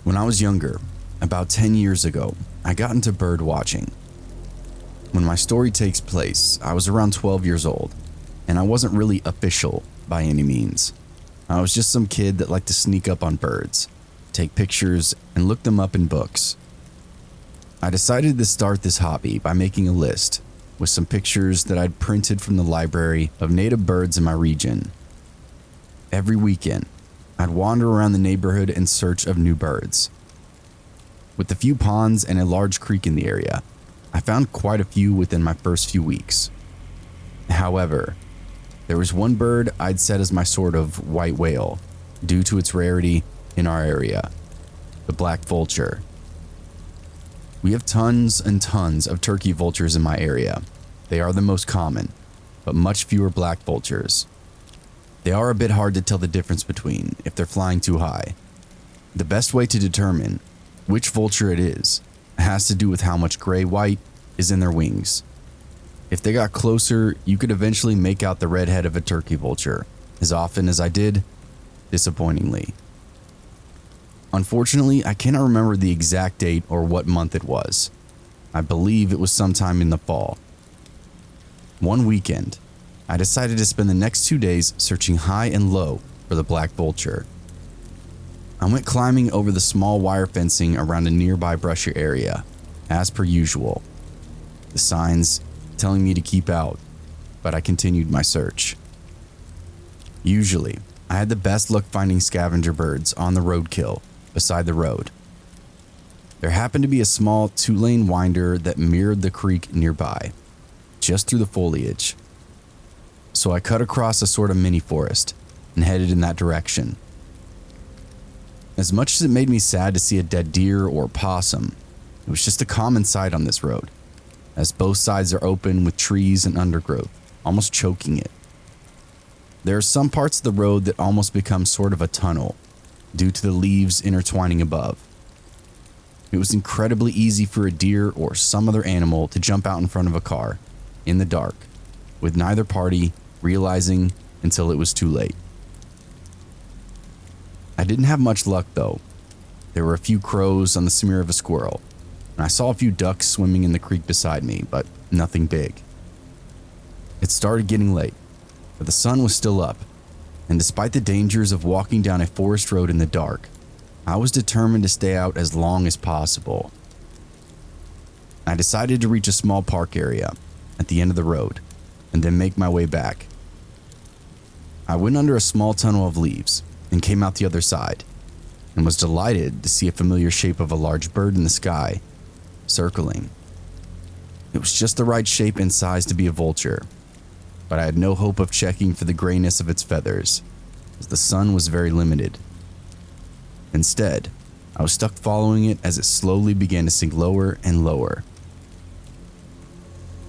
When I was younger, about 10 years ago, I got into bird watching. When my story takes place, I was around 12 years old, and I wasn't really official by any means. I was just some kid that liked to sneak up on birds, take pictures, and look them up in books. I decided to start this hobby by making a list with some pictures that I'd printed from the library of native birds in my region. Every weekend, I'd wander around the neighborhood in search of new birds. With a few ponds and a large creek in the area, I found quite a few within my first few weeks. However, there was one bird I'd set as my sort of white whale due to its rarity in our area, the black vulture. We have tons and tons of turkey vultures in my area. They are the most common, but much fewer black vultures. They are a bit hard to tell the difference between if they're flying too high. The best way to determine which vulture it is has to do with how much gray-white is in their wings. If they got closer, you could eventually make out the red head of a turkey vulture, as often as I did, disappointingly. Unfortunately, I cannot remember the exact date or what month it was. I believe it was sometime in the fall. One weekend, I decided to spend the next 2 days searching high and low for the black vulture. I went climbing over the small wire fencing around a nearby brushy area, as per usual. The signs telling me to keep out, but I continued my search. Usually, I had the best luck finding scavenger birds on the roadkill beside the road. There happened to be a small 2-lane winder that mirrored the creek nearby, just through the foliage. So I cut across a sort of mini forest and headed in that direction. As much as it made me sad to see a dead deer or possum, it was just a common sight on this road, as both sides are open with trees and undergrowth, almost choking it. There are some parts of the road that almost become sort of a tunnel, due to the leaves intertwining above. It was incredibly easy for a deer or some other animal to jump out in front of a car, in the dark, with neither party realizing until it was too late. I didn't have much luck though. There were a few crows on the smear of a squirrel, and I saw a few ducks swimming in the creek beside me, but nothing big. It started getting late, but the sun was still up, and despite the dangers of walking down a forest road in the dark, I was determined to stay out as long as possible. I decided to reach a small park area at the end of the road, and then make my way back. I went under a small tunnel of leaves and came out the other side, and was delighted to see a familiar shape of a large bird in the sky, circling. It was just the right shape and size to be a vulture, but I had no hope of checking for the grayness of its feathers, as the sun was very limited. Instead, I was stuck following it as it slowly began to sink lower and lower.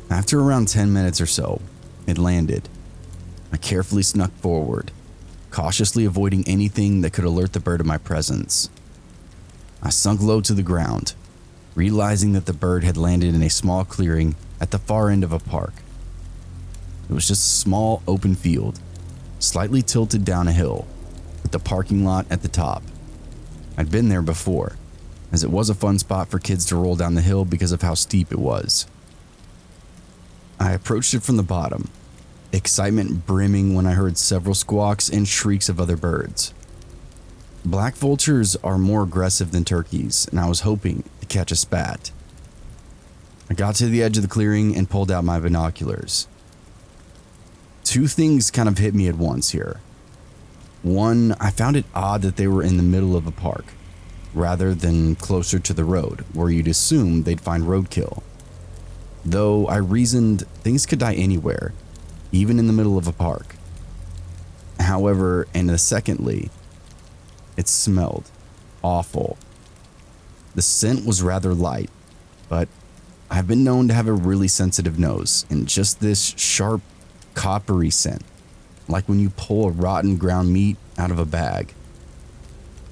After around 10 minutes or so, it landed. I carefully snuck forward, cautiously avoiding anything that could alert the bird of my presence. I sunk low to the ground, realizing that the bird had landed in a small clearing at the far end of a park. It was just a small open field, slightly tilted down a hill, with the parking lot at the top. I'd been there before, as it was a fun spot for kids to roll down the hill because of how steep it was. I approached it from the bottom, excitement brimming when I heard several squawks and shrieks of other birds. Black vultures are more aggressive than turkeys, and I was hoping to catch a spat. I got to the edge of the clearing and pulled out my binoculars. Two things kind of hit me at once here. One, I found it odd that they were in the middle of a park, rather than closer to the road, where you'd assume they'd find roadkill. Though I reasoned things could die anywhere, even in the middle of a park. However, and secondly, it smelled awful. The scent was rather light, but I've been known to have a really sensitive nose, and just this sharp, coppery scent, like when you pull a rotten ground meat out of a bag.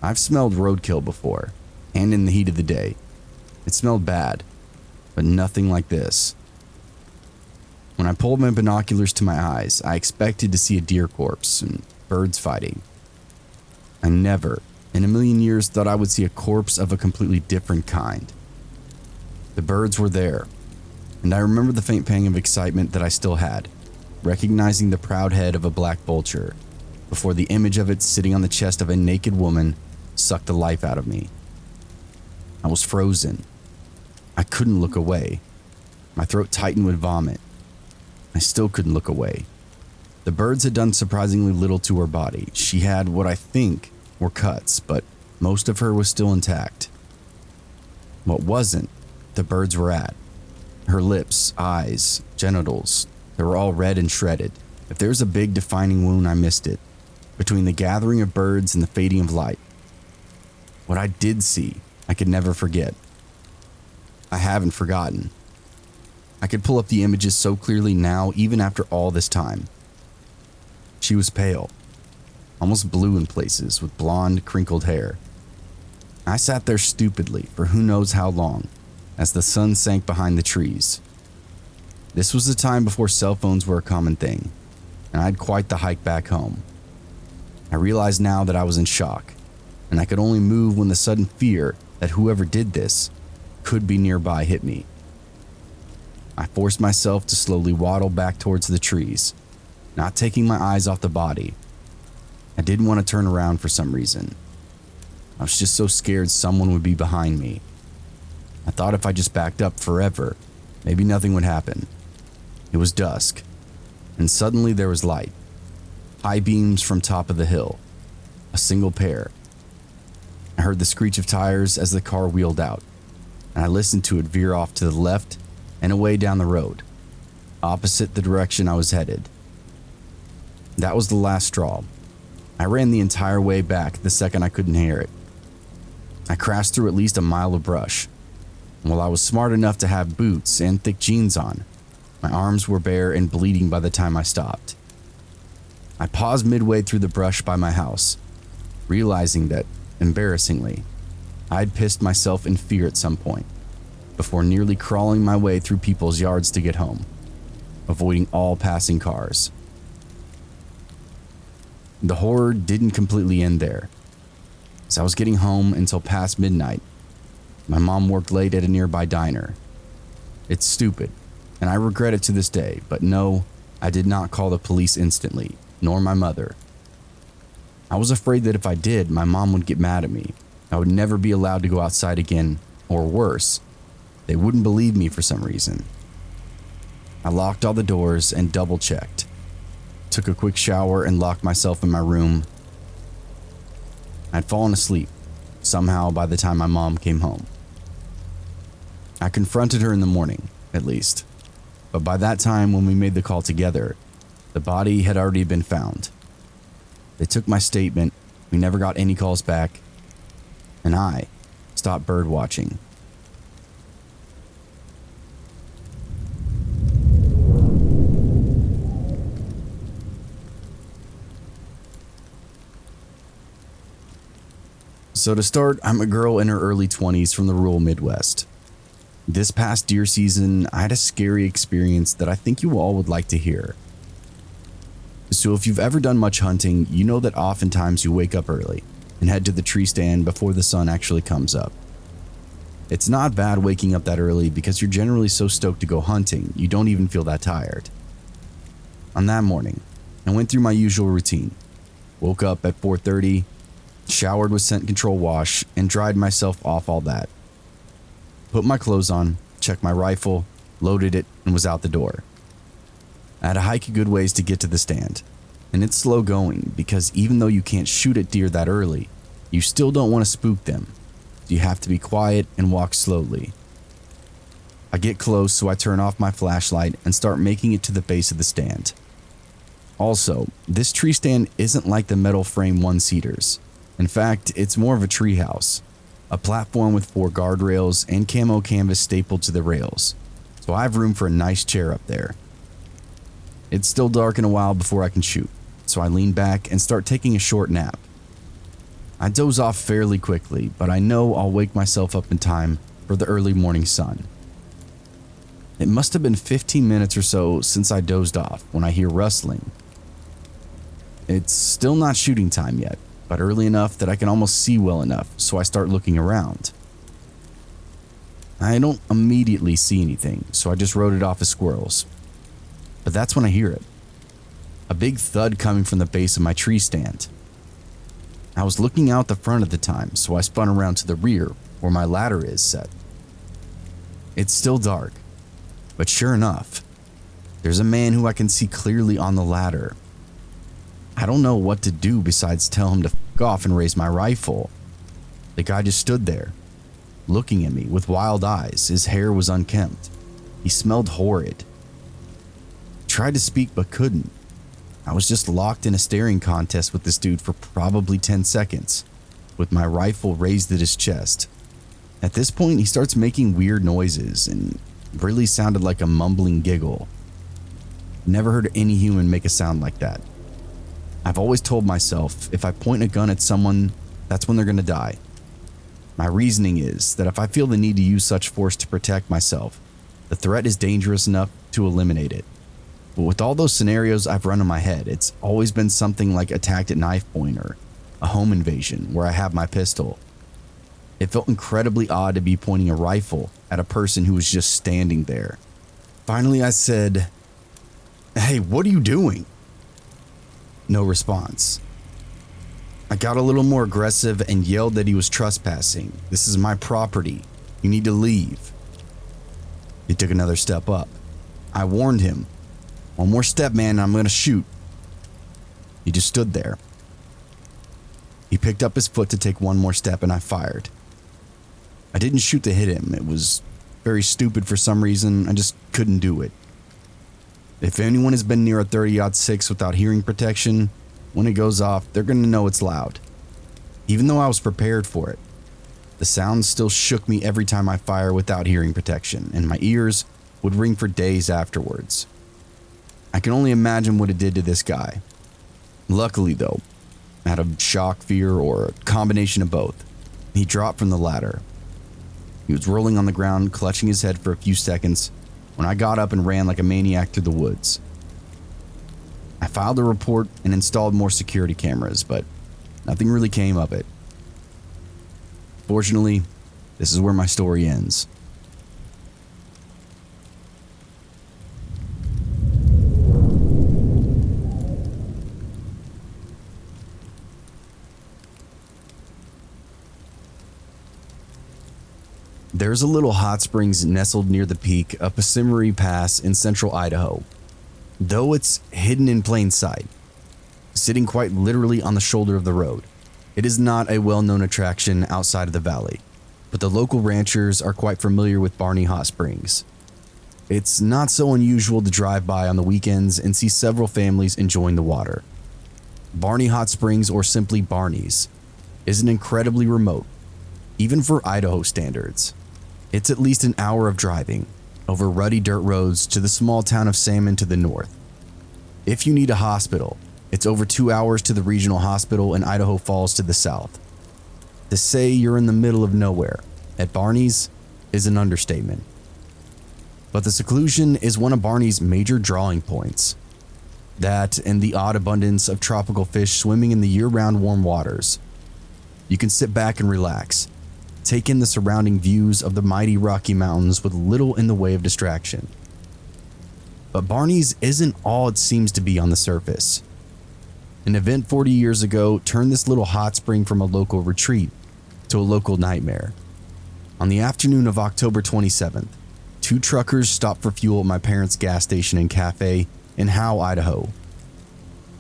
I've smelled roadkill before, and in the heat of the day. It smelled bad, but nothing like this. When I pulled my binoculars to my eyes, I expected to see a deer corpse and birds fighting. I never In a million years, thought I would see a corpse of a completely different kind. The birds were there, and I remember the faint pang of excitement that I still had, recognizing the proud head of a black vulture, before the image of it sitting on the chest of a naked woman sucked the life out of me. I was frozen. I couldn't look away. My throat tightened with vomit. I still couldn't look away. The birds had done surprisingly little to her body. She had what I think were cuts, but most of her was still intact. What wasn't, the birds were at. Her lips, eyes, genitals, they were all red and shredded. If there was a big defining wound, I missed it. Between the gathering of birds and the fading of light. What I did see, I could never forget. I haven't forgotten. I could pull up the images so clearly now, even after all this time. She was pale, almost blue in places, with blonde, crinkled hair. I sat there stupidly for who knows how long, as the sun sank behind the trees. This was the time before cell phones were a common thing, and I had quite the hike back home. I realized now that I was in shock, and I could only move when the sudden fear that whoever did this could be nearby hit me. I forced myself to slowly waddle back towards the trees, not taking my eyes off the body. I didn't want to turn around for some reason. I was just so scared someone would be behind me. I thought if I just backed up forever, maybe nothing would happen. It was dusk, and suddenly there was light. High beams from top of the hill. A single pair. I heard the screech of tires as the car wheeled out, and I listened to it veer off to the left and away down the road, opposite the direction I was headed. That was the last straw. I ran the entire way back the second I couldn't hear it. I crashed through at least a mile of brush. And while I was smart enough to have boots and thick jeans on, my arms were bare and bleeding by the time I stopped. I paused midway through the brush by my house, realizing that, embarrassingly, I'd pissed myself in fear at some point, before nearly crawling my way through people's yards to get home, avoiding all passing cars. The horror didn't completely end there. As I was getting home until past midnight, my mom worked late at a nearby diner. It's stupid, and I regret it to this day, but no, I did not call the police instantly, nor my mother. I was afraid that if I did, my mom would get mad at me. I would never be allowed to go outside again, or worse, they wouldn't believe me for some reason. I locked all the doors and double-checked. Took a quick shower and locked myself in my room. I'd fallen asleep, somehow by the time my mom came home. I confronted her in the morning, at least, but by that time when we made the call together, the body had already been found. They took my statement, we never got any calls back, and I stopped bird watching. So to start, I'm a girl in her early 20s from the rural Midwest. This past deer season, I had a scary experience that I think you all would like to hear. So if you've ever done much hunting, you know that oftentimes you wake up early and head to the tree stand before the sun actually comes up. It's not bad waking up that early because you're generally so stoked to go hunting, you don't even feel that tired. On that morning, I went through my usual routine. Woke up at 4:30, showered with scent control wash, and dried myself off all that. Put my clothes on, checked my rifle, loaded it, and was out the door. I had to hike a good ways to get to the stand, and it's slow going because even though you can't shoot at deer that early, you still don't want to spook them. You have to be quiet and walk slowly. I get close, so I turn off my flashlight and start making it to the base of the stand. Also, this tree stand isn't like the metal frame one-seaters. In fact, it's more of a tree house, a platform with 4 guardrails and camo canvas stapled to the rails, so I have room for a nice chair up there. It's still dark in a while before I can shoot, so I lean back and start taking a short nap. I doze off fairly quickly, but I know I'll wake myself up in time for the early morning sun. It must have been 15 minutes or so since I dozed off when I hear rustling. It's still not shooting time yet, but early enough that I can almost see well enough, so I start looking around. I don't immediately see anything, so I just wrote it off as squirrels. But that's when I hear it. A big thud coming from the base of my tree stand. I was looking out the front at the time, so I spun around to the rear, where my ladder is set. It's still dark, but sure enough, there's a man who I can see clearly on the ladder. I don't know what to do besides tell him to f off and raise my rifle. The guy just stood there, looking at me with wild eyes. His hair was unkempt. He smelled horrid. Tried to speak but couldn't. I was just locked in a staring contest with this dude for probably 10 seconds, with my rifle raised at his chest. At this point, he starts making weird noises and really sounded like a mumbling giggle. Never heard any human make a sound like that. I've always told myself if I point a gun at someone, that's when they're gonna die. My reasoning is that if I feel the need to use such force to protect myself, the threat is dangerous enough to eliminate it. But with all those scenarios I've run in my head, it's always been something like attacked at knife point or a home invasion where I have my pistol. It felt incredibly odd to be pointing a rifle at a person who was just standing there. Finally, I said, "Hey, what are you doing?" No response. I got a little more aggressive and yelled that he was trespassing. "This is my property. You need to leave." He took another step up. I warned him, "One more step, man, and I'm gonna shoot." He just stood there. He picked up his foot to take one more step and I fired. I didn't shoot to hit him. It was very stupid for some reason. I just couldn't do it. If anyone has been near a 30-06 without hearing protection, when it goes off, they're going to know it's loud. Even though I was prepared for it, the sound still shook me every time I fire without hearing protection, and my ears would ring for days afterwards. I can only imagine what it did to this guy. Luckily though, out of shock, fear, or a combination of both, he dropped from the ladder. He was rolling on the ground, clutching his head for a few seconds, when I got up and ran like a maniac through the woods. I filed a report and installed more security cameras, but nothing really came of it. Fortunately, this is where my story ends. There's a little hot springs nestled near the peak of Yosemite Pass in central Idaho. Though it's hidden in plain sight, sitting quite literally on the shoulder of the road, it is not a well-known attraction outside of the valley, but the local ranchers are quite familiar with Barney Hot Springs. It's not so unusual to drive by on the weekends and see several families enjoying the water. Barney Hot Springs, or simply Barney's, isn't incredibly remote, even for Idaho standards. It's at least an hour of driving over rutty dirt roads to the small town of Salmon to the north. If you need a hospital, it's over 2 hours to the regional hospital in Idaho Falls to the south. To say you're in the middle of nowhere at Barney's is an understatement. But the seclusion is one of Barney's major drawing points. That and the odd abundance of tropical fish swimming in the year-round warm waters. You can sit back and relax, take in the surrounding views of the mighty Rocky Mountains with little in the way of distraction. But Barney's isn't all it seems to be on the surface. An event 40 years ago turned this little hot spring from a local retreat to a local nightmare. On the afternoon of October 27th, 2 truckers stopped for fuel at my parents' gas station and cafe in Howe, Idaho.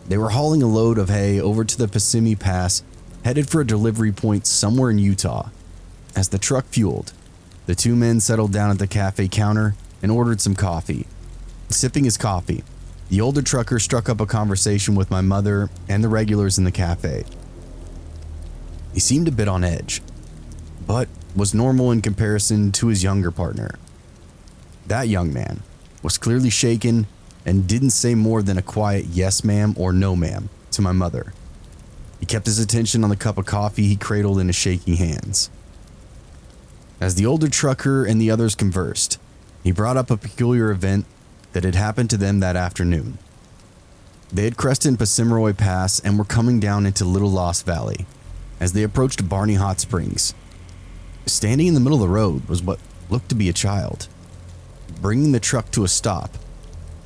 They were hauling a load of hay over to the Yosemite Pass, headed for a delivery point somewhere in Utah. As the truck fueled, the 2 men settled down at the cafe counter and ordered some coffee. Sipping his coffee, the older trucker struck up a conversation with my mother and the regulars in the cafe. He seemed a bit on edge, but was normal in comparison to his younger partner. That young man was clearly shaken and didn't say more than a quiet yes ma'am or no ma'am to my mother. He kept his attention on the cup of coffee he cradled in his shaking hands. As the older trucker and the others conversed, he brought up a peculiar event that had happened to them that afternoon. They had crested Passamaroy Pass and were coming down into Little Lost Valley as they approached Barney Hot Springs. Standing in the middle of the road was what looked to be a child. Bringing the truck to a stop,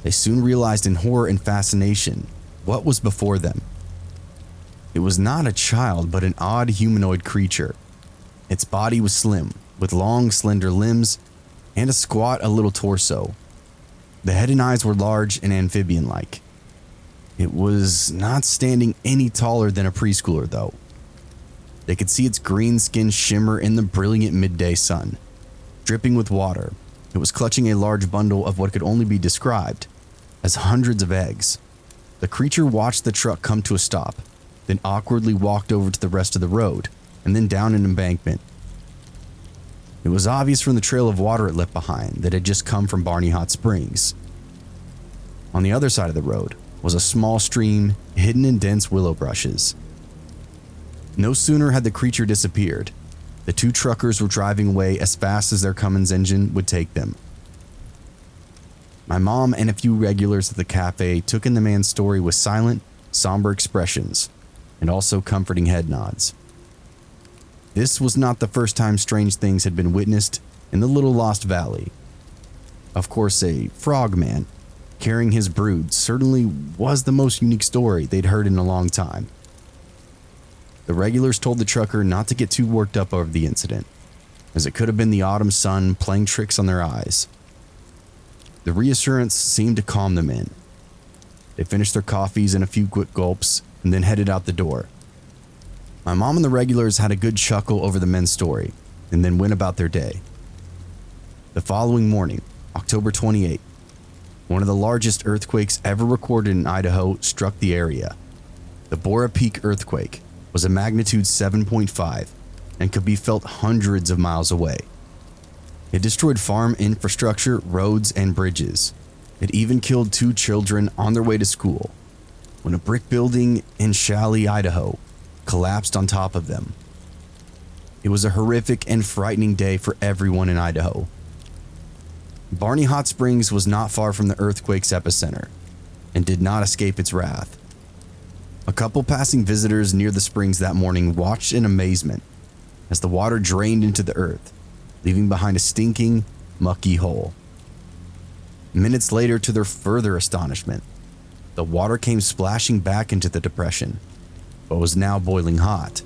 they soon realized in horror and fascination what was before them. It was not a child, but an odd humanoid creature. Its body was slim, with long, slender limbs and a squat, little torso. The head and eyes were large and amphibian-like. It was not standing any taller than a preschooler, though. They could see its green skin shimmer in the brilliant midday sun. Dripping with water, it was clutching a large bundle of what could only be described as hundreds of eggs. The creature watched the truck come to a stop, then awkwardly walked over to the rest of the road and then down an embankment. It was obvious from the trail of water it left behind that it had just come from Barney Hot Springs. On the other side of the road was a small stream hidden in dense willow brushes. No sooner had the creature disappeared, the two truckers were driving away as fast as their Cummins engine would take them. My mom and a few regulars at the cafe took in the man's story with silent, somber expressions and also comforting head nods. This was not the first time strange things had been witnessed in the Little Lost Valley. Of course, a frogman carrying his brood certainly was the most unique story they'd heard in a long time. The regulars told the trucker not to get too worked up over the incident, as it could have been the autumn sun playing tricks on their eyes. The reassurance seemed to calm them in. They finished their coffees in a few quick gulps and then headed out the door. My mom and the regulars had a good chuckle over the men's story and then went about their day. The following morning, October 28th, one of the largest earthquakes ever recorded in Idaho struck the area. The Bora Peak earthquake was a magnitude 7.5 and could be felt hundreds of miles away. It destroyed farm infrastructure, roads, and bridges. It even killed 2 children on their way to school when a brick building in Shadowy, Idaho, collapsed on top of them. It was a horrific and frightening day for everyone in Idaho. Barney Hot Springs was not far from the earthquake's epicenter and did not escape its wrath. A couple passing visitors near the springs that morning watched in amazement as the water drained into the earth, leaving behind a stinking, mucky hole. Minutes later, to their further astonishment, the water came splashing back into the depression, but was now boiling hot.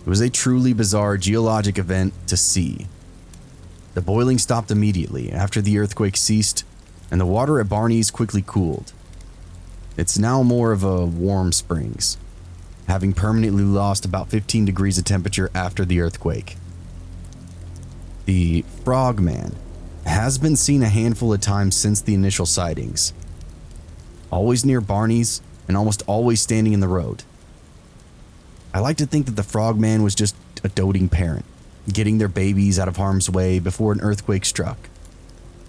It was a truly bizarre geologic event to see. The boiling stopped immediately after the earthquake ceased, and the water at Barney's quickly cooled. It's now more of a warm springs, having permanently lost about 15 degrees of temperature after the earthquake. The Frogman has been seen a handful of times since the initial sightings, always near Barney's and almost always standing in the road. I like to think that the Frogman was just a doting parent, getting their babies out of harm's way before an earthquake struck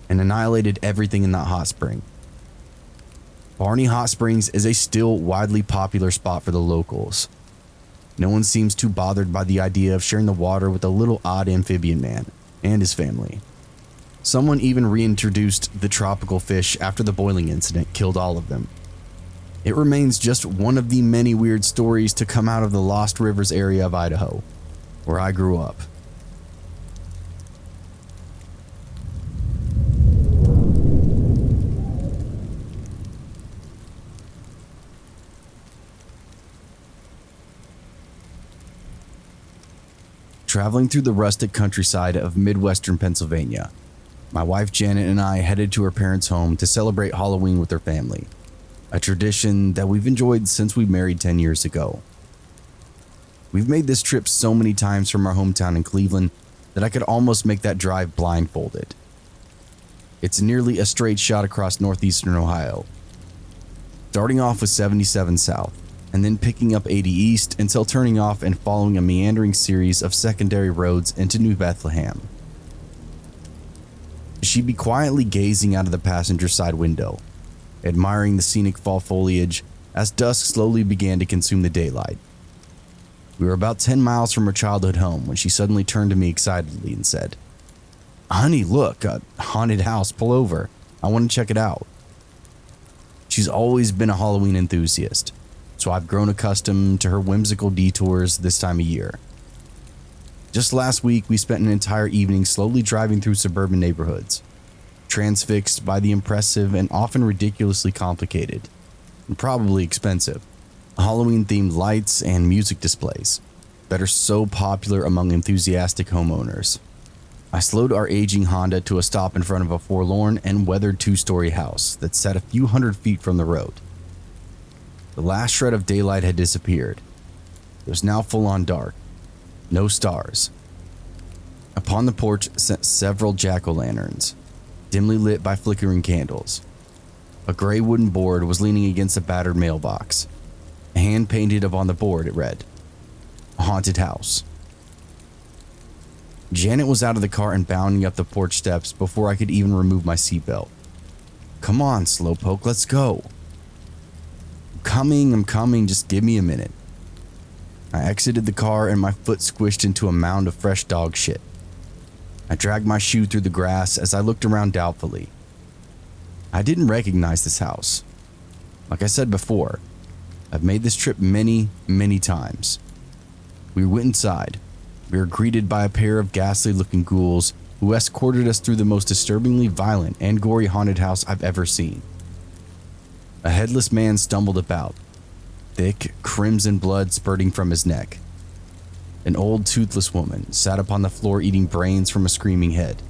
and annihilated everything in that hot spring. Barney Hot Springs is a still widely popular spot for the locals. No one seems too bothered by the idea of sharing the water with a little odd amphibian man and his family. Someone even reintroduced the tropical fish after the boiling incident killed all of them. It remains just one of the many weird stories to come out of the Lost Rivers area of Idaho, where I grew up. Traveling through the rustic countryside of Midwestern Pennsylvania, my wife Janet and I headed to her parents' home to celebrate Halloween with her family, a tradition that we've enjoyed since we married 10 years ago. We've made this trip so many times from our hometown in Cleveland that I could almost make that drive blindfolded. It's nearly a straight shot across northeastern Ohio, starting off with 77 South, and then picking up 80 East until turning off and following a meandering series of secondary roads into New Bethlehem. She'd be quietly gazing out of the passenger side window, admiring the scenic fall foliage as dusk slowly began to consume the daylight. We were about 10 miles from her childhood home when she suddenly turned to me excitedly and said, "Honey, look, a haunted house, pull over. I want to check it out." She She's always been a Halloween enthusiast, so I've grown accustomed to her whimsical detours this time of year. Just last week, we spent an entire evening slowly driving through suburban neighborhoods, transfixed by the impressive and often ridiculously complicated, and probably expensive, Halloween-themed lights and music displays that are so popular among enthusiastic homeowners. I slowed our aging Honda to a stop in front of a forlorn and weathered two-story house that sat a few hundred feet from the road. The last shred of daylight had disappeared. It was now full-on dark. No stars. Upon the porch sat several jack-o'-lanterns, dimly lit by flickering candles. A gray wooden board was leaning against a battered mailbox. Hand painted upon the board, it read, "A haunted house." Janet was out of the car and bounding up the porch steps before I could even remove my seatbelt. "Come on, slowpoke, let's go." I'm coming, just give me a minute." I exited the car and my foot squished into a mound of fresh dog shit. I dragged my shoe through the grass as I looked around doubtfully. I didn't recognize this house. Like I said before, I've made this trip many, many times. We went inside. We were greeted by a pair of ghastly-looking ghouls who escorted us through the most disturbingly violent and gory haunted house I've ever seen. A headless man stumbled about, thick, crimson blood spurting from his neck. An old, toothless woman sat upon the floor eating brains from a screaming head,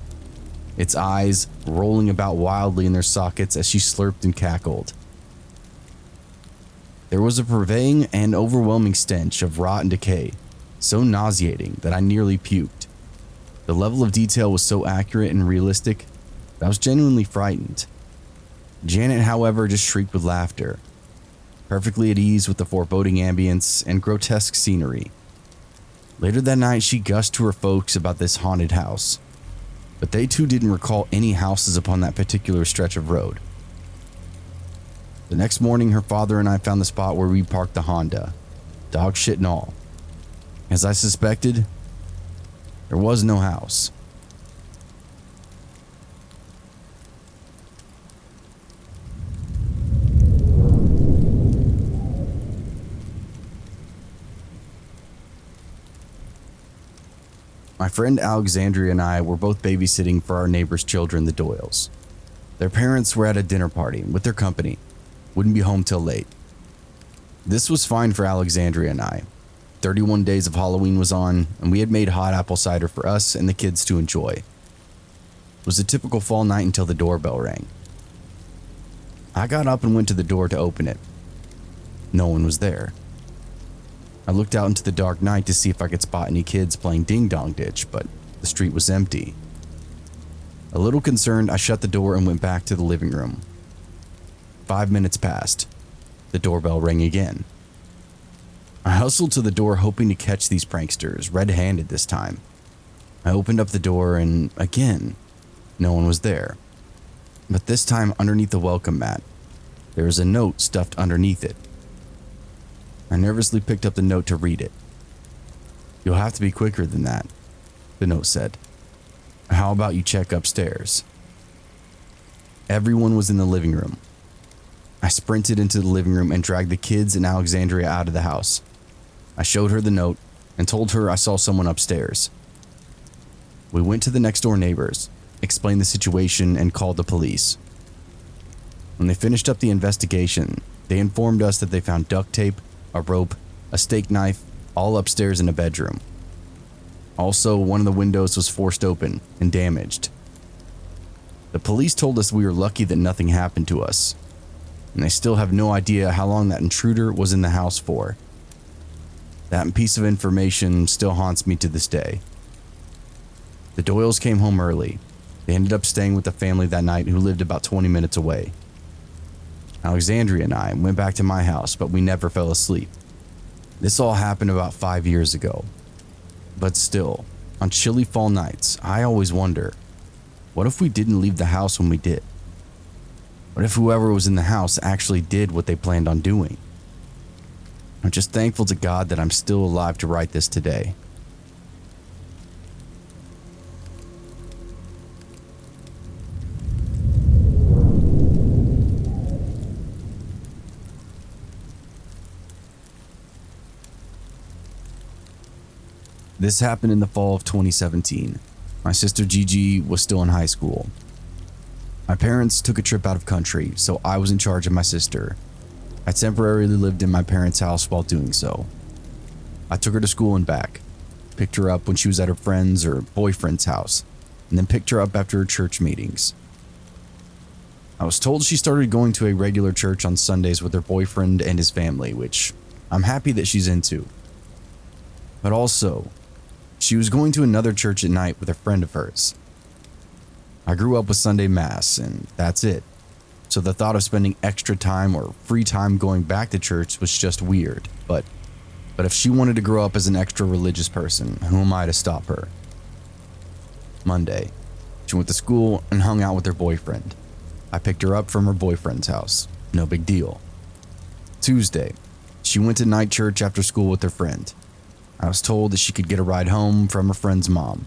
its eyes rolling about wildly in their sockets as she slurped and cackled. There was a pervading and overwhelming stench of rot and decay, so nauseating that I nearly puked. The level of detail was so accurate and realistic that I was genuinely frightened. Janet, however, just shrieked with laughter, perfectly at ease with the foreboding ambience and grotesque scenery. Later that night, she gushed to her folks about this haunted house, but they too didn't recall any houses upon that particular stretch of road. The next morning, her father and I found the spot where we parked the Honda, dog shit and all. As I suspected, there was no house. My friend Alexandria and I were both babysitting for our neighbor's children, the Doyles. Their parents were at a dinner party with their company, wouldn't be home till late. This was fine for Alexandria and I. 31 days of Halloween was on, and we had made hot apple cider for us and the kids to enjoy. It was a typical fall night until the doorbell rang. I got up and went to the door to open it. No one was there. I looked out into the dark night to see if I could spot any kids playing ding-dong ditch, but the street was empty. A little concerned, I shut the door and went back to the living room. 5 minutes passed. The doorbell rang again. I hustled to the door hoping to catch these pranksters, red-handed this time. I opened up the door and, again, no one was there. But this time underneath the welcome mat, there was a note stuffed underneath it. I nervously picked up the note to read it. "You'll have to be quicker than that," the note said. "How about you check upstairs?" Everyone was in the living room. I sprinted into the living room and dragged the kids and Alexandria out of the house. I showed her the note and told her I saw someone upstairs. We went to the next door neighbors, explained the situation, and called the police. When they finished up the investigation, they informed us that they found duct tape, a rope, a steak knife, all upstairs in a bedroom. Also, one of the windows was forced open and damaged. The police told us we were lucky that nothing happened to us, and they still have no idea how long that intruder was in the house for. That piece of information still haunts me to this day. The Doyles came home early. They ended up staying with the family that night who lived about 20 minutes away. Alexandria and I went back to my house, but we never fell asleep. This all happened about 5 years ago. But still, on chilly fall nights, I always wonder, what if we didn't leave the house when we did? What if whoever was in the house actually did what they planned on doing? I'm just thankful to God that I'm still alive to write this today. This happened in the fall of 2017. My sister Gigi was still in high school. My parents took a trip out of country, so I was in charge of my sister. I temporarily lived in my parents' house while doing so. I took her to school and back, picked her up when she was at her friend's or boyfriend's house, and then picked her up after her church meetings. I was told she started going to a regular church on Sundays with her boyfriend and his family, which I'm happy that she's into. But also, she was going to another church at night with a friend of hers. I grew up with Sunday Mass, and that's it. So the thought of spending extra time or free time going back to church was just weird. But if she wanted to grow up as an extra religious person, who am I to stop her? Monday, she went to school and hung out with her boyfriend. I picked her up from her boyfriend's house. No big deal. Tuesday, she went to night church after school with her friend. I was told that she could get a ride home from her friend's mom.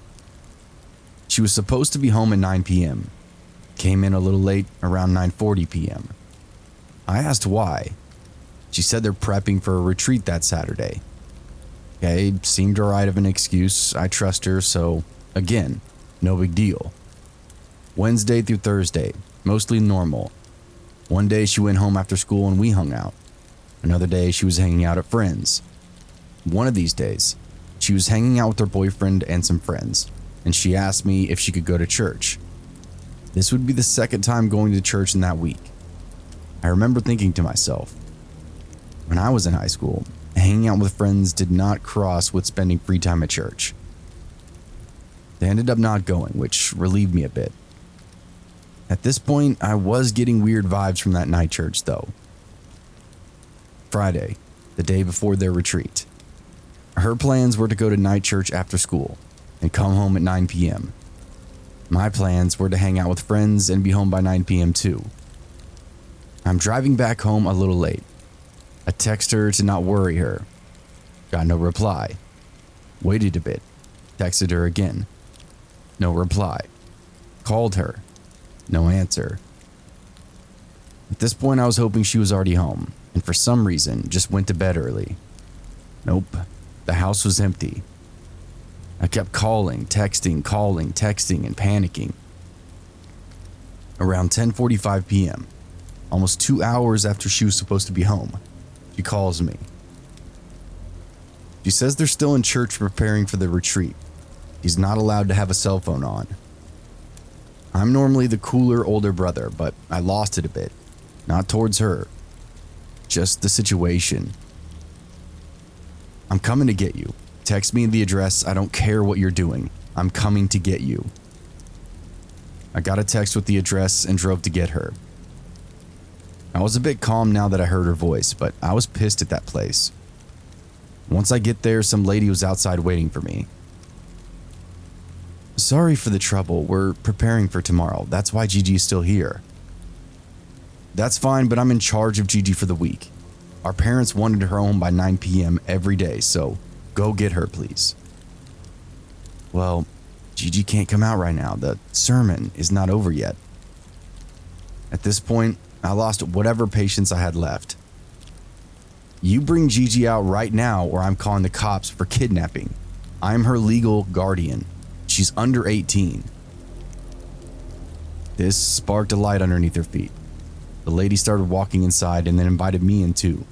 She was supposed to be home at 9 p.m. Came in a little late, around 9:40 p.m. I asked why. She said they're prepping for a retreat that Saturday. Okay, seemed alright of an excuse. I trust her, so again, no big deal. Wednesday through Thursday, mostly normal. One day she went home after school and we hung out. Another day she was hanging out at friends. One of these days, she was hanging out with her boyfriend and some friends, and she asked me if she could go to church. This would be the second time going to church in that week. I remember thinking to myself, when I was in high school, hanging out with friends did not cross with spending free time at church. They ended up not going, which relieved me a bit. At this point, I was getting weird vibes from that night church though. Friday, the day before their retreat. Her plans were to go to night church after school and come home at 9 p.m. My plans were to hang out with friends and be home by 9 p.m. too. I'm driving back home a little late. I text her to not worry her. Got no reply. Waited a bit. Texted her again. No reply. Called her. No answer. At this point, I was hoping she was already home, and for some reason, just went to bed early. Nope. The house was empty. I kept calling, texting, and panicking. Around 10:45 p.m., almost 2 hours after she was supposed to be home, she calls me. She says they're still in church preparing for the retreat. He's not allowed to have a cell phone on. I'm normally the cooler older brother, but I lost it a bit. Not towards her. Just the situation. I'm coming to get you. Text me the address. I don't care what you're doing. I'm coming to get you. I got a text with the address and drove to get her. I was a bit calm now that I heard her voice, but I was pissed at that place. Once I get there, some lady was outside waiting for me. Sorry for the trouble. We're preparing for tomorrow. That's why Gigi is still here. That's fine, but I'm in charge of Gigi for the week. Our parents wanted her home by 9 p.m. every day, so go get her, please. Well, Gigi can't come out right now. The sermon is not over yet. At this point, I lost whatever patience I had left. You bring Gigi out right now or I'm calling the cops for kidnapping. I'm her legal guardian. She's under 18. This sparked a light underneath her feet. The lady started walking inside and then invited me in too.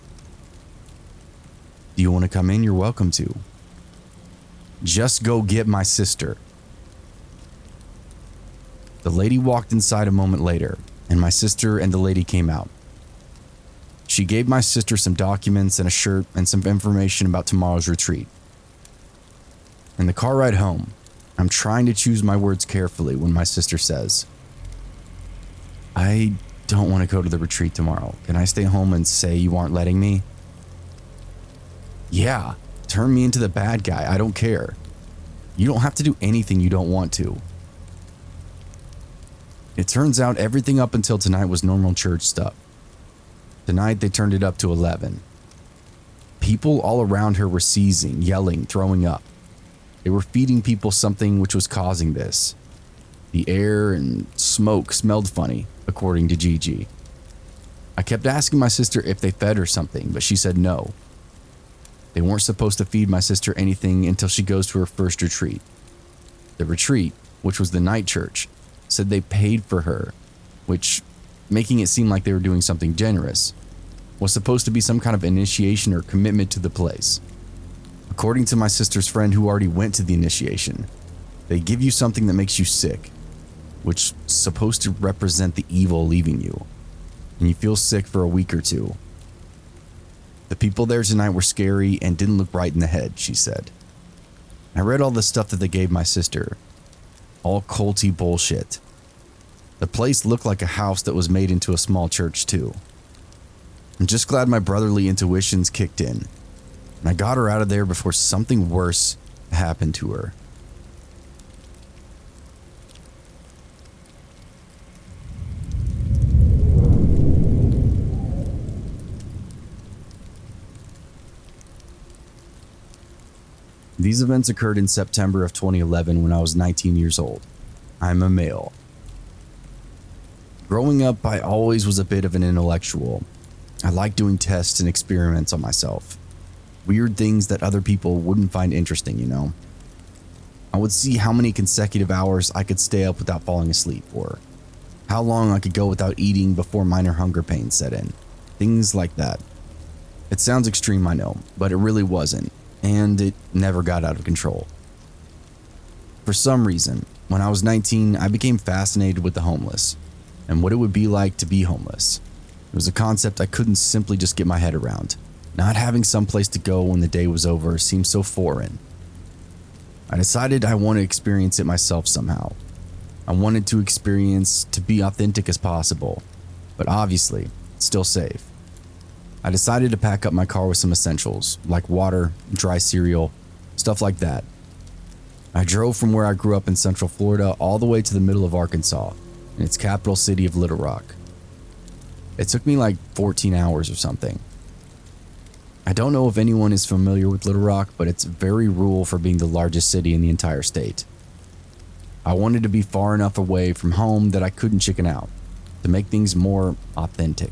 Do you want to come in? You're welcome to. Just go get my sister. The lady walked inside a moment later, and my sister and the lady came out. She gave my sister some documents and a shirt and some information about tomorrow's retreat. In the car ride home, I'm trying to choose my words carefully when my sister says, I don't want to go to the retreat tomorrow. Can I stay home and say you aren't letting me? Yeah, turn me into the bad guy. I don't care. You don't have to do anything you don't want to. It turns out everything up until tonight was normal church stuff. Tonight they turned it up to 11. People all around her were seizing, yelling, throwing up. They were feeding people something which was causing this. The air and smoke smelled funny, according to Gigi. I kept asking my sister if they fed her something, but she said no. They weren't supposed to feed my sister anything until she goes to her first retreat. The retreat, which was the night church, said they paid for her, which, making it seem like they were doing something generous, was supposed to be some kind of initiation or commitment to the place. According to my sister's friend who already went to the initiation, they give you something that makes you sick, which is supposed to represent the evil leaving you, and you feel sick for a week or two. The people there tonight were scary and didn't look right in the head, she said. I read all the stuff that they gave my sister. All culty bullshit. The place looked like a house that was made into a small church too. I'm just glad my brotherly intuitions kicked in, and I got her out of there before something worse happened to her. These events occurred in September of 2011 when I was 19 years old. I'm a male. Growing up, I always was a bit of an intellectual. I liked doing tests and experiments on myself. Weird things that other people wouldn't find interesting, you know? I would see how many consecutive hours I could stay up without falling asleep, or how long I could go without eating before minor hunger pains set in. Things like that. It sounds extreme, I know, but it really wasn't. And it never got out of control. For some reason, when I was 19, I became fascinated with the homeless and what it would be like to be homeless. It was a concept I couldn't simply just get my head around. Not having some place to go when the day was over seemed so foreign. I decided I wanted to experience it myself somehow. I wanted to experience to be authentic as possible, but obviously still safe. I decided to pack up my car with some essentials, like water, dry cereal, stuff like that. I drove from where I grew up in Central Florida all the way to the middle of Arkansas, in its capital city of Little Rock. It took me like 14 hours or something. I don't know if anyone is familiar with Little Rock, but it's very rural for being the largest city in the entire state. I wanted to be far enough away from home that I couldn't chicken out, to make things more authentic.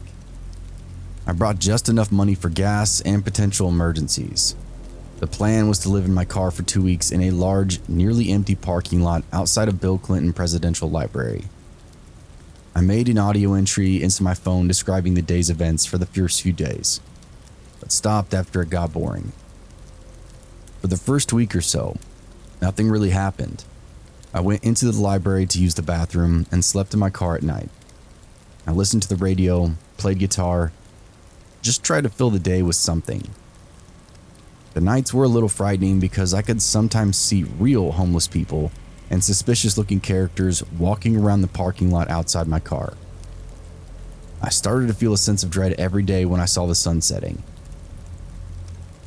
I brought just enough money for gas and potential emergencies. The plan was to live in my car for 2 weeks in a large, nearly empty parking lot outside of Bill Clinton Presidential Library. I made an audio entry into my phone describing the day's events for the first few days, but stopped after it got boring. For the first week or so, nothing really happened. I went into the library to use the bathroom and slept in my car at night. I listened to the radio, played guitar, just tried to fill the day with something. The nights were a little frightening because I could sometimes see real homeless people and suspicious looking characters walking around the parking lot outside my car. I started to feel a sense of dread every day when I saw the sun setting.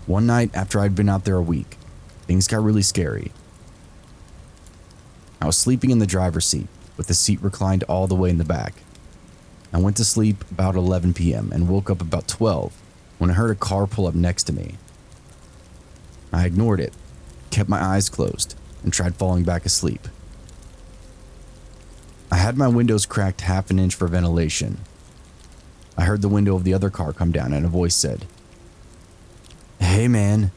One night after I'd been out there a week, things got really scary. I was sleeping in the driver's seat with the seat reclined all the way in the back. I went to sleep about 11 p.m. and woke up about 12 when I heard a car pull up next to me. I ignored it, kept my eyes closed, and tried falling back asleep. I had my windows cracked half an inch for ventilation. I heard the window of the other car come down and a voice said, "Hey man."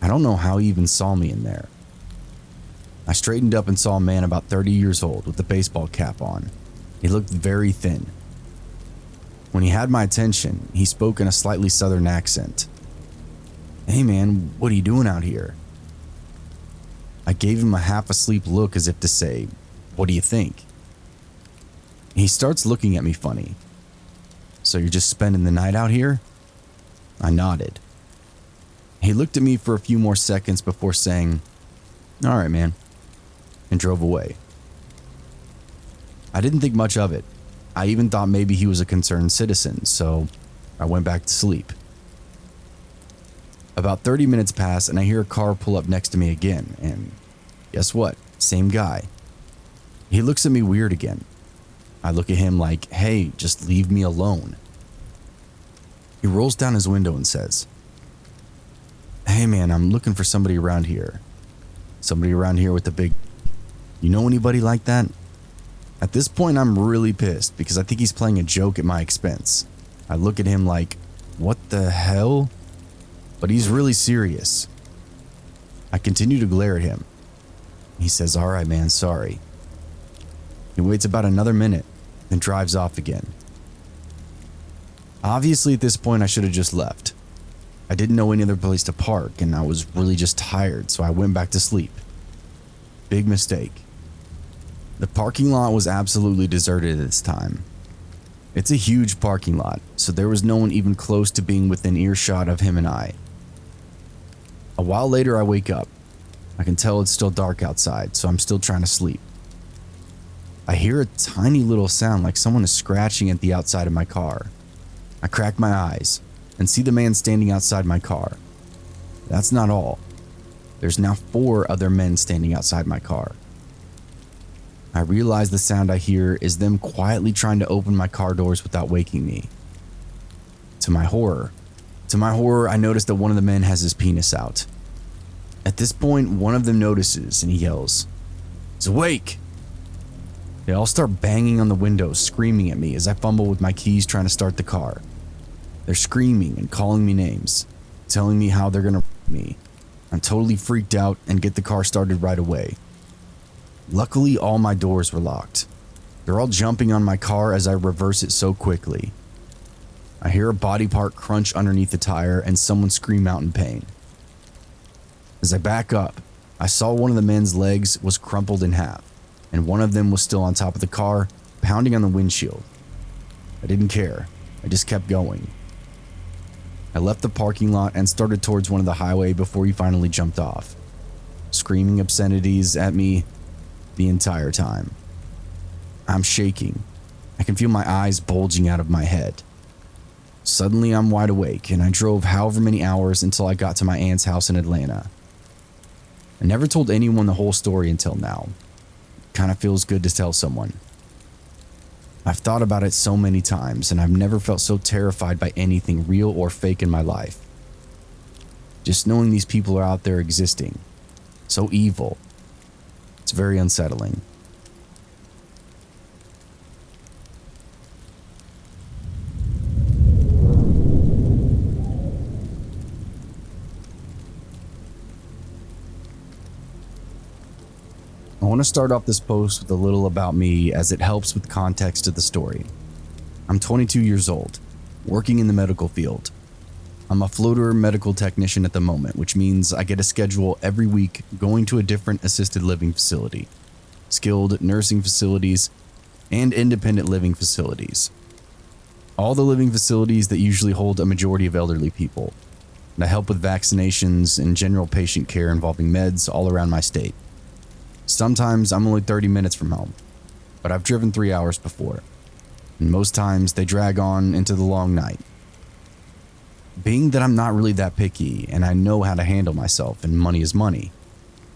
I don't know how he even saw me in there. I straightened up and saw a man about 30 years old with a baseball cap on. He looked very thin. When he had my attention, he spoke in a slightly southern accent. "Hey man, what are you doing out here?" I gave him a half-asleep look as if to say, "What do you think?" He starts looking at me funny. "So you're just spending the night out here?" I nodded. He looked at me for a few more seconds before saying, "All right, man," and drove away. I didn't think much of it. I even thought maybe he was a concerned citizen, so I went back to sleep. About 30 minutes pass and I hear a car pull up next to me again, and guess what? Same guy. He looks at me weird again. I look at him like, "Hey, just leave me alone." He rolls down his window and says, "Hey man, I'm looking for somebody around here. Somebody around here with a big... You know anybody like that?" At this point, I'm really pissed because I think he's playing a joke at my expense. I look at him like, what the hell? but he's really serious. I continue to glare at him. He says, "All right, man, sorry." He waits about another minute, then drives off again. Obviously, at this point, I should have just left. I didn't know any other place to park, and I was really just tired, so I went back to sleep. Big mistake. The parking lot was absolutely deserted at this time. It's a huge parking lot, so there was no one even close to being within earshot of him and I. A while later, I wake up. I can tell it's still dark outside, so I'm still trying to sleep. I hear a tiny little sound like someone is scratching at the outside of my car. I crack my eyes and see the man standing outside my car. That's not all. There's now 4 other men standing outside my car. I realize the sound I hear is them quietly trying to open my car doors without waking me. To my horror, I notice that one of the men has his penis out. At this point, one of them notices and he yells, "He's awake!" They all start banging on the windows, screaming at me as I fumble with my keys trying to start the car. They're screaming and calling me names, telling me how they're gonna me. I'm totally freaked out and get the car started right away. Luckily, all my doors were locked. They're all jumping on my car as I reverse it so quickly. I hear a body part crunch underneath the tire and someone scream out in pain. As I back up, I saw one of the men's legs was crumpled in half, and one of them was still on top of the car, pounding on the windshield. I didn't care. I just kept going. I left the parking lot and started towards one of the highway before he finally jumped off, screaming obscenities at me the entire time. I'm shaking. I can feel my eyes bulging out of my head. Suddenly, I'm wide awake, and I drove however many hours until I got to my aunt's house in Atlanta. I never told anyone the whole story until now. Kind of feels good to tell someone. I've thought about it so many times, and I've never felt so terrified by anything real or fake in my life. Just knowing these people are out there existing, so evil, it's very unsettling. I want to start off this post with a little about me as it helps with context to the story. I'm 22 years old, working in the medical field. I'm a floater medical technician at the moment, which means I get a schedule every week going to a different assisted living facility, skilled nursing facilities, and independent living facilities. All the living facilities that usually hold a majority of elderly people. And I help with vaccinations and general patient care involving meds all around my state. Sometimes I'm only 30 minutes from home, but I've driven 3 hours before, and most times they drag on into the long night. Being that I'm not really that picky and I know how to handle myself and money is money,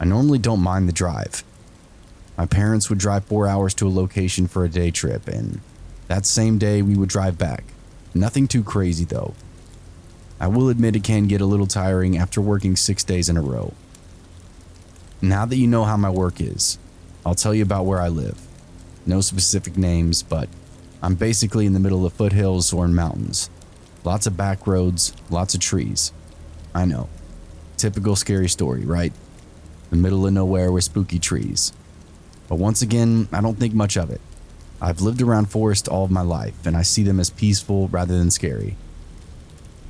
I normally don't mind the drive. My parents would drive 4 hours to a location for a day trip, and that same day we would drive back. Nothing too crazy though. I will admit it can get a little tiring after working 6 days in a row. Now that you know how my work is, I'll tell you about where I live. No specific names, but I'm basically in the middle of foothills or in mountains. Lots of back roads, lots of trees. I know. Typical scary story, right? The middle of nowhere with spooky trees. But once again, I don't think much of it. I've lived around forest all of my life, and I see them as peaceful rather than scary.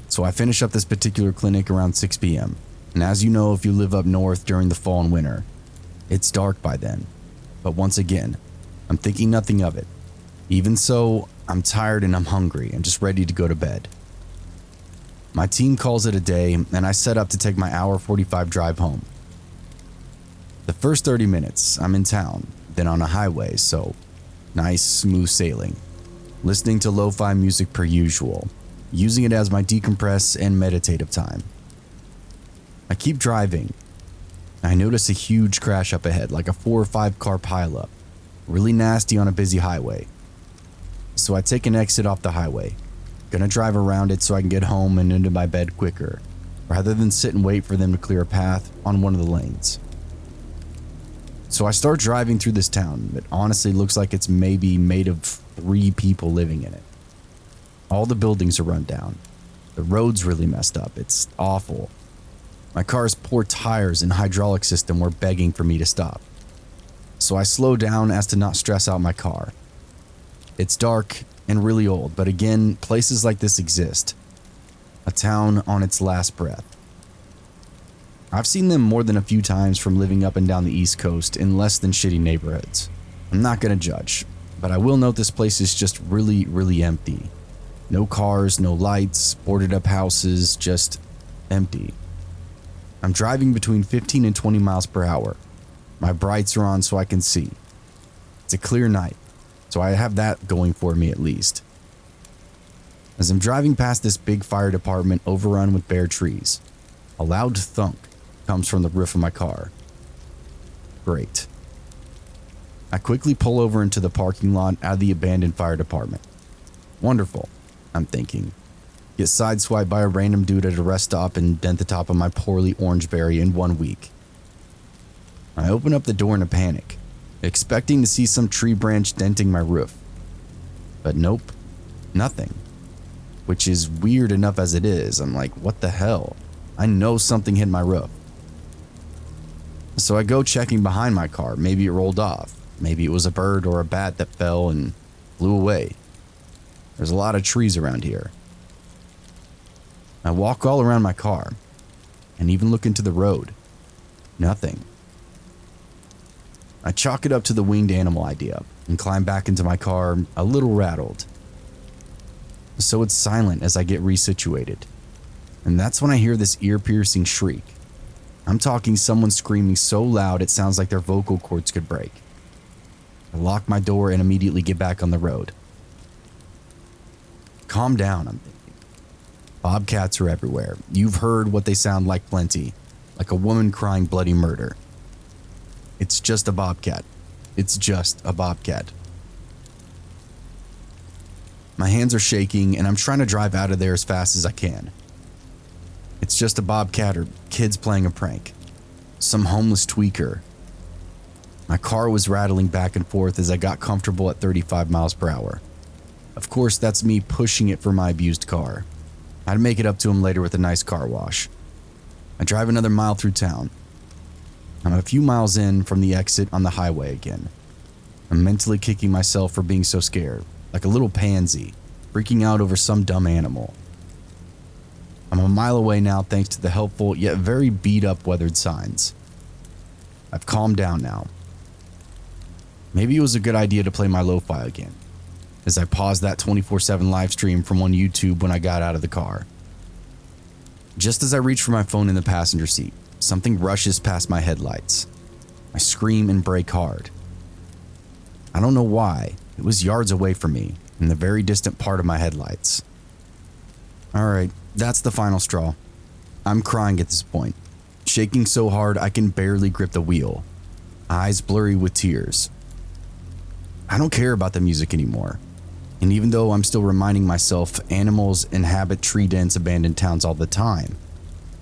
So I finish up this particular clinic around 6 p.m. And as you know, if you live up north during the fall and winter, it's dark by then. But once again, I'm thinking nothing of it. Even so, I'm tired and I'm hungry and just ready to go to bed. My team calls it a day, and I set up to take my hour 45 drive home. The first 30 minutes, I'm in town, then on a highway, so nice, smooth sailing. Listening to lo-fi music per usual, using it as my decompress and meditative time. I keep driving. I notice a huge crash up ahead, like a 4 or 5 car pileup, really nasty on a busy highway. So I take an exit off the highway, gonna drive around it so I can get home and into my bed quicker, rather than sit and wait for them to clear a path on one of the lanes. So I start driving through this town that honestly looks like it's maybe made of 3 people living in it. All the buildings are run down. The road's really messed up. It's awful. My car's poor tires and hydraulic system were begging for me to stop. So I slow down as to not stress out my car. It's dark and really old, but again, places like this exist. A town on its last breath. I've seen them more than a few times from living up and down the East Coast in less than shitty neighborhoods. I'm not gonna judge, but I will note this place is just really, really empty. No cars, no lights, boarded up houses, just empty. I'm driving between 15 and 20 miles per hour. My brights are on so I can see. It's a clear night, so I have that going for me at least. As I'm driving past this big fire department overrun with bare trees, a loud thunk comes from the roof of my car. Great. I quickly pull over into the parking lot out of the abandoned fire department. Wonderful, I'm thinking. Get sideswiped by a random dude at a rest stop and dent the top of my poorly orangeberry in 1 week. I open up the door in a panic, expecting to see some tree branch denting my roof. But nope, nothing. Which is weird enough as it is. I'm like, what the hell? I know something hit my roof. So I go checking behind my car. Maybe it rolled off. Maybe it was a bird or a bat that fell and flew away. There's a lot of trees around here. I walk all around my car and even look into the road. Nothing. I chalk it up to the winged animal idea and climb back into my car, a little rattled. So it's silent as I get resituated. And that's when I hear this ear-piercing shriek. I'm talking someone screaming so loud it sounds like their vocal cords could break. I lock my door and immediately get back on the road. Calm down, I'm thinking. Bobcats are everywhere. You've heard what they sound like plenty. Like a woman crying bloody murder. It's just a bobcat. It's just a bobcat. My hands are shaking and I'm trying to drive out of there as fast as I can. It's just a bobcat or kids playing a prank. Some homeless tweaker. My car was rattling back and forth as I got comfortable at 35 miles per hour. Of course, that's me pushing it for my abused car. I'd make it up to him later with a nice car wash. I drive another mile through town. I'm a few miles in from the exit on the highway again. I'm mentally kicking myself for being so scared, like a little pansy, freaking out over some dumb animal. I'm a mile away now thanks to the helpful yet very beat up weathered signs. I've calmed down now. Maybe it was a good idea to play my lo-fi again, as I paused that 24/7 live stream from on YouTube when I got out of the car. Just as I reach for my phone in the passenger seat, something rushes past my headlights. I scream and brake hard. I don't know why, it was yards away from me, in the very distant part of my headlights. Alright, that's the final straw. I'm crying at this point, shaking so hard I can barely grip the wheel, eyes blurry with tears. I don't care about the music anymore, and even though I'm still reminding myself animals inhabit tree-dense abandoned towns all the time,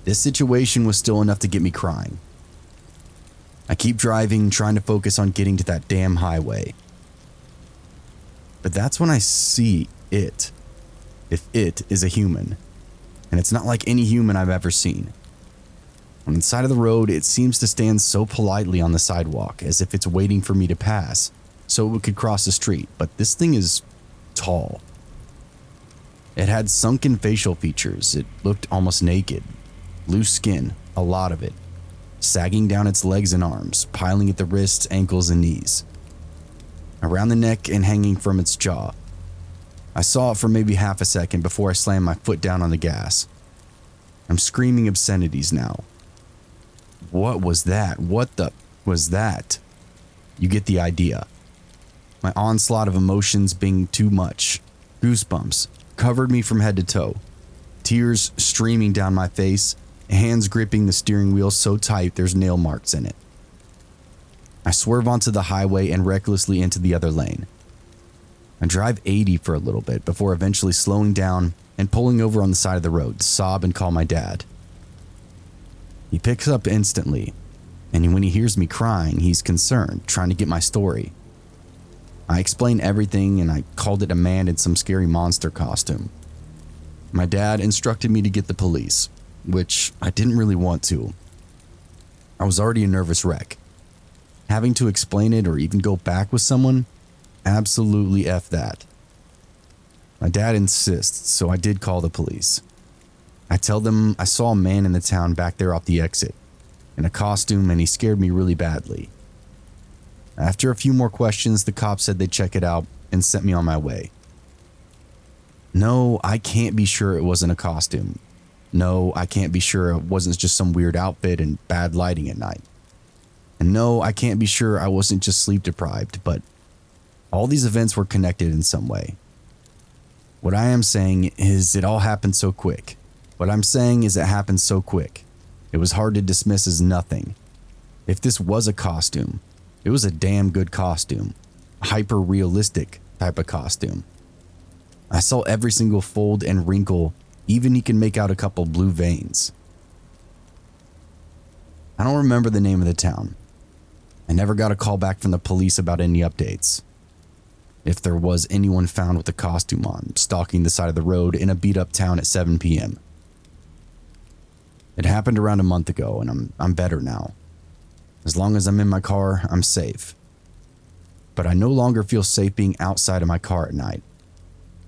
this situation was still enough to get me crying. I keep driving, trying to focus on getting to that damn highway. But that's when I see it. If it is a human. And it's not like any human I've ever seen. On the side of the road, it seems to stand so politely on the sidewalk, as if it's waiting for me to pass, so it could cross the street. But this thing is tall. It had sunken facial features. It looked almost naked. Loose skin, a lot of it. Sagging down its legs and arms, piling at the wrists, ankles, and knees. Around the neck and hanging from its jaw. I saw it for maybe half a second before I slammed my foot down on the gas. I'm screaming obscenities now. What was that? What the was that? You get the idea. My onslaught of emotions being too much. Goosebumps covered me from head to toe. Tears streaming down my face, hands gripping the steering wheel so tight there's nail marks in it. I swerve onto the highway and recklessly into the other lane. I drive 80 for a little bit before eventually slowing down and pulling over on the side of the road to sob and call my dad. He picks up instantly, and when he hears me crying, he's concerned, trying to get my story. I explain everything and I called it a man in some scary monster costume. My dad instructed me to get the police, which I didn't really want to. I was already a nervous wreck. Having to explain it or even go back with someone, absolutely F that. My dad insists, so I did call the police. I tell them I saw a man in the town back there off the exit, in a costume, and he scared me really badly. After a few more questions, the cop said they'd check it out and sent me on my way. No, I can't be sure it wasn't a costume. No, I can't be sure it wasn't just some weird outfit and bad lighting at night. And no, I can't be sure I wasn't just sleep deprived, but all these events were connected in some way. What I am saying is it all happened so quick. What I'm saying is it happened so quick. It was hard to dismiss as nothing. If this was a costume, it was a damn good costume. A hyper-realistic type of costume. I saw every single fold and wrinkle, even he can make out a couple blue veins. I don't remember the name of the town. I never got a call back from the police about any updates. If there was anyone found with a costume on, stalking the side of the road in a beat-up town at 7 p.m. It happened around a month ago, and I'm better now. As long as I'm in my car, I'm safe. But I no longer feel safe being outside of my car at night.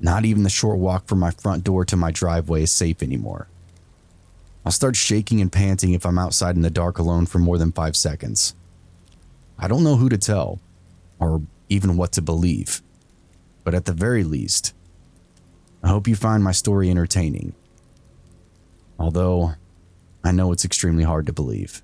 Not even the short walk from my front door to my driveway is safe anymore. I'll start shaking and panting if I'm outside in the dark alone for more than 5 seconds. I don't know who to tell, or even what to believe. But at the very least, I hope you find my story entertaining. Although, I know it's extremely hard to believe.